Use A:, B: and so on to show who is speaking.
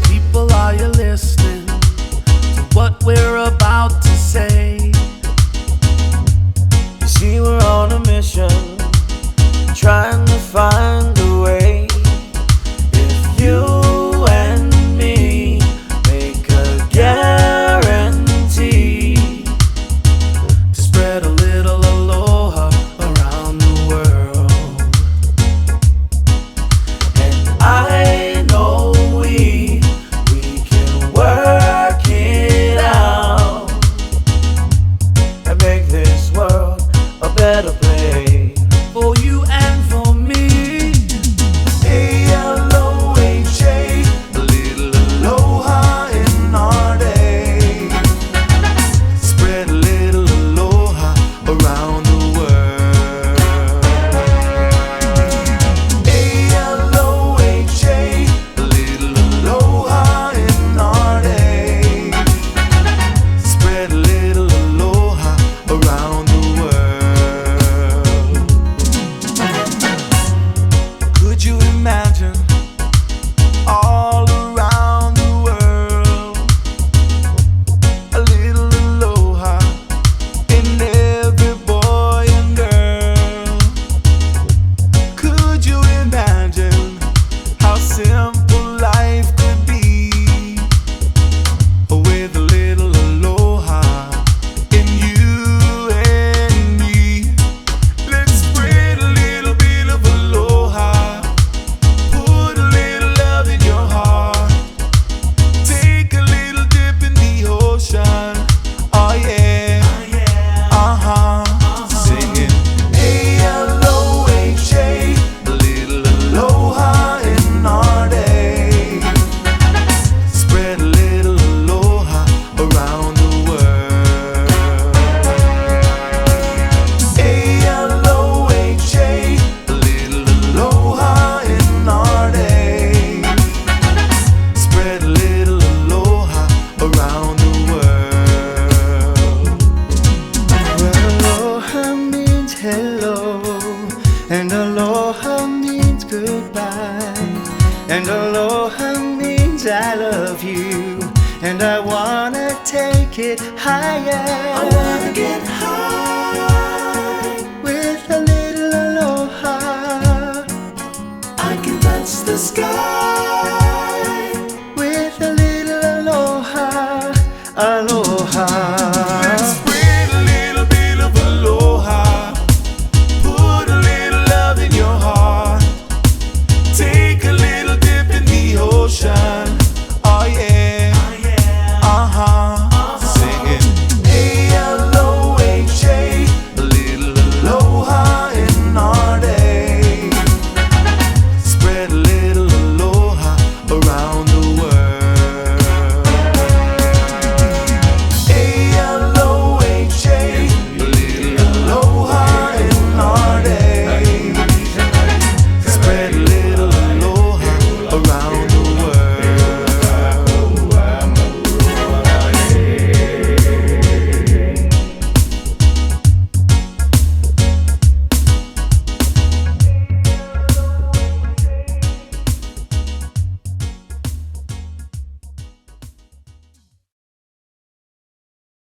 A: People, are you listening to what we're about to say?
B: You see, we're on a mission, trying to find a way. If you and me make a guarantee to spread a little aloha around the world, and I know we can work it out and make this world a better place
A: for you and for me.
B: Aloha, a little aloha in our day. Spread a little aloha around the world. Aloha, a little aloha in our day. Spread a little aloha around the world. Could you imagine all around the world a little aloha in every boy and girl? Could you imagine how simple life could be with a little aloha in you and me? Let's spread a little bit of aloha. Put a little love in your heart. Take a little dip in the ocean. Oh yeah. Uh-huh. Singing Aloha, a little aloha in our day. Spread a little aloha around the world. Aloha, a little aloha in our day. Spread a little aloha around the world.
C: Well, aloha means hello, and aloha means goodbye, and aloha means I love you, and I wanna take it higher.
B: I wanna get high.
C: With a little aloha.
B: I can touch the sky.